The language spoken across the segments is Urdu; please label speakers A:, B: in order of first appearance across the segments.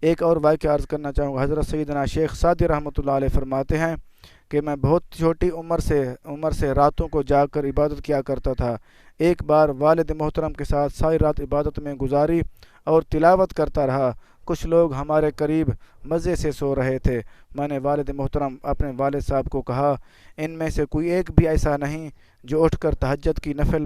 A: ایک اور واقعہ عرض کرنا چاہوں گا۔ حضرت سیدنا شیخ سعدی رحمۃ اللہ علیہ فرماتے ہیں کہ میں بہت چھوٹی عمر سے راتوں کو جاگ کر عبادت کیا کرتا تھا۔ ایک بار والد محترم کے ساتھ ساری رات عبادت میں گزاری اور تلاوت کرتا رہا۔ کچھ لوگ ہمارے قریب مزے سے سو رہے تھے۔ میں نے والد محترم اپنے والد صاحب کو کہا، ان میں سے کوئی ایک بھی ایسا نہیں جو اٹھ کر تہجد کی نفل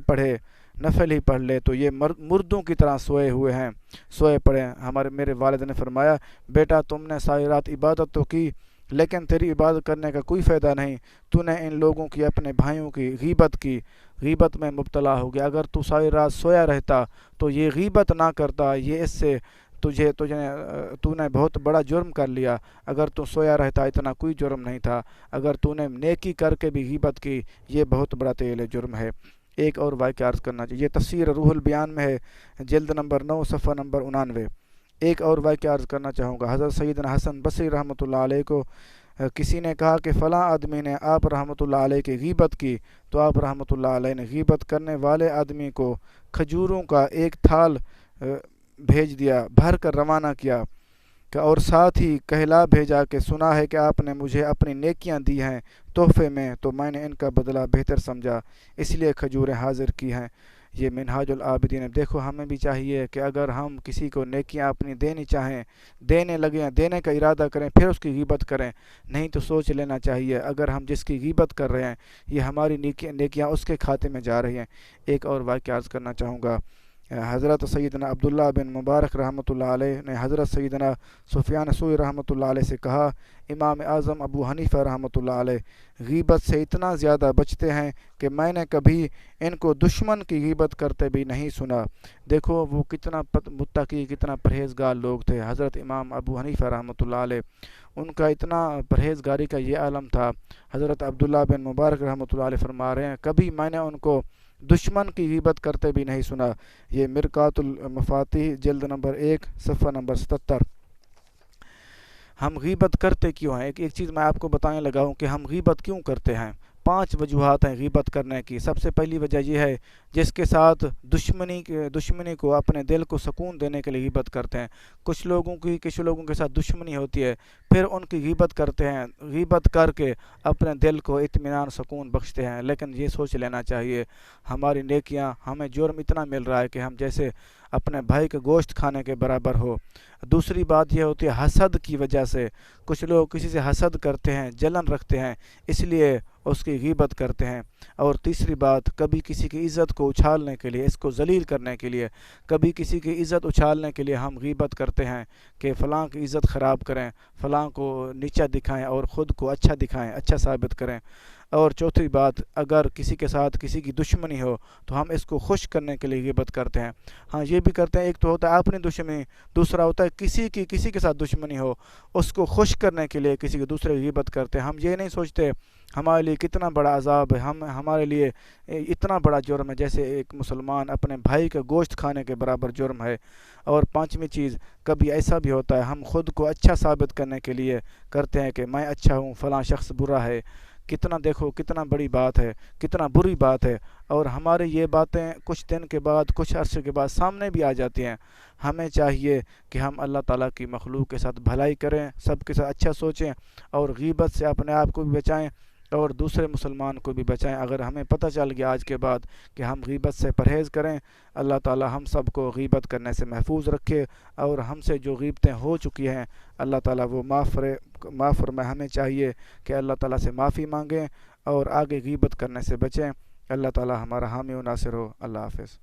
A: ہی پڑھ لے، تو یہ مردوں کی طرح سوئے پڑے۔ میرے والد نے فرمایا، بیٹا تم نے ساری رات عبادت تو کی، لیکن تیری عبادت کرنے کا کوئی فائدہ نہیں۔ تو نے ان لوگوں کی، اپنے بھائیوں کی غیبت میں مبتلا ہو گیا۔ اگر تو ساری رات سویا رہتا تو یہ غیبت نہ کرتا، یہ اس سے تو نے بہت بڑا جرم کر لیا۔ اگر تو سویا رہتا اتنا کوئی جرم نہیں تھا، اگر تو نے نیکی کر کے بھی غیبت کی، یہ بہت بڑا تیل جرم ہے۔ ایک اور واقعہ عرض کرنا چاہیے، یہ تفسیر روح البیان میں ہے، جلد نمبر 9 صفحہ نمبر 99۔ ایک اور واقعہ عرض کرنا چاہوں گا۔ حضرت سیدنا حسن بصری رحمۃ اللہ علیہ کو کسی نے کہا کہ فلاں آدمی نے آپ رحمۃ اللہ علیہ کی غیبت کی، تو آپ رحمۃ اللہ علیہ نے غیبت کرنے والے آدمی کو کھجوروں کا ایک تھال بھیج دیا، بھر کر روانہ کیا، اور ساتھ ہی کہلا بھیجا کہ سنا ہے کہ آپ نے مجھے اپنی نیکیاں دی ہیں تحفے میں، تو میں نے ان کا بدلہ بہتر سمجھا، اس لیے کھجوریں حاضر کی ہیں۔ یہ منہاج العابدین ہے۔ دیکھو ہمیں بھی چاہیے کہ اگر ہم کسی کو نیکیاں اپنی دینی چاہیں، دینے لگیں، دینے کا ارادہ کریں، پھر اس کی غیبت کریں، نہیں تو سوچ لینا چاہیے اگر ہم جس کی غیبت کر رہے ہیں یہ ہماری نیکیاں اس کے کھاتے میں جا رہی ہیں۔ ایک اور واقعہ عرض کرنا چاہوں گا۔ حضرت سیدنا عبداللہ بن مبارک رحمۃ اللہ علیہ نے حضرت سیدنا سفیان ثوری رحمۃ اللہ علیہ سے کہا، امام اعظم ابو حنیفہ رحمۃ اللہ علیہ غیبت سے اتنا زیادہ بچتے ہیں کہ میں نے کبھی ان کو دشمن کی غیبت کرتے بھی نہیں سنا۔ دیکھو وہ کتنا متقی، کتنا پرہیزگار لوگ تھے۔ حضرت امام ابو حنیفہ رحمۃ اللہ علیہ، ان کا اتنا پرہیزگاری کا یہ عالم تھا۔ حضرت عبداللہ بن مبارک رحمۃ اللہ علیہ فرما رہے ہیں، کبھی میں نے ان کو دشمن کی غیبت کرتے بھی نہیں سنا۔ یہ مرقات المفاتیح جلد نمبر 1 صفحہ نمبر 77۔ ہم غیبت کرتے کیوں ہیں؟ ایک چیز میں آپ کو بتانے لگا ہوں کہ ہم غیبت کیوں کرتے ہیں۔ 5 وجوہات ہیں غیبت کرنے کی۔ سب سے پہلی وجہ یہ ہے، جس کے ساتھ دشمنی کو، اپنے دل کو سکون دینے کے لیے غیبت کرتے ہیں۔ کچھ لوگوں کے ساتھ دشمنی ہوتی ہے، پھر ان کی غیبت کرتے ہیں، غیبت کر کے اپنے دل کو اطمینان سکون بخشتے ہیں۔ لیکن یہ سوچ لینا چاہیے ہماری نیکیاں، ہمیں جرم اتنا مل رہا ہے کہ ہم جیسے اپنے بھائی کے گوشت کھانے کے برابر ہو۔ دوسری بات یہ ہوتی ہے حسد کی وجہ سے، کچھ لوگ کسی سے حسد کرتے ہیں، جلن رکھتے ہیں، اس لیے اس کی غیبت کرتے ہیں۔ اور تیسری بات، کبھی کسی کی عزت کو اچھالنے کے لیے، اس کو ذلیل کرنے کے لیے، کبھی کسی کی عزت اچھالنے کے لیے ہم غیبت کرتے ہیں کہ فلاں کی عزت خراب کریں، فلاں کو نیچا دکھائیں اور خود کو اچھا دکھائیں، اچھا ثابت کریں۔ اور چوتھی بات، اگر کسی کے ساتھ کسی کی دشمنی ہو تو ہم اس کو خوش کرنے کے لیے غیبت کرتے ہیں۔ ہاں یہ بھی کرتے ہیں، ایک تو ہوتا ہے اپنی دشمنی، دوسرا ہوتا ہے کسی کے ساتھ دشمنی ہو اس کو خوش کرنے کے لیے کسی کے دوسرے کی غیبت کرتے ہیں۔ ہم یہ نہیں سوچتے ہمارے لیے کتنا بڑا عذاب ہے، ہمارے لیے اتنا بڑا جرم ہے جیسے ایک مسلمان اپنے بھائی کا گوشت کھانے کے برابر جرم ہے۔ اور پانچویں چیز، کبھی ایسا بھی ہوتا ہے ہم خود کو اچھا ثابت کرنے کے لیے کرتے ہیں کہ میں اچھا ہوں، فلاں شخص برا ہے۔ دیکھو کتنا بڑی بات ہے، کتنا بری بات ہے، اور ہمارے یہ باتیں کچھ دن کے بعد، کچھ عرصے کے بعد سامنے بھی آ جاتی ہیں۔ ہمیں چاہیے کہ ہم اللہ تعالیٰ کی مخلوق کے ساتھ بھلائی کریں، سب کے ساتھ اچھا سوچیں، اور غیبت سے اپنے آپ کو بھی بچائیں اور دوسرے مسلمان کو بھی بچائیں۔ اگر ہمیں پتہ چل گیا آج کے بعد کہ ہم غیبت سے پرہیز کریں، اللہ تعالیٰ ہم سب کو غیبت کرنے سے محفوظ رکھے، اور ہم سے جو غیبتیں ہو چکی ہیں اللہ تعالیٰ وہ معاف فرمائے۔ ہمیں چاہیے کہ اللہ تعالیٰ سے معافی مانگیں اور آگے غیبت کرنے سے بچیں۔ اللہ تعالیٰ ہمارا حامی و ناصر ہو۔ اللہ حافظ۔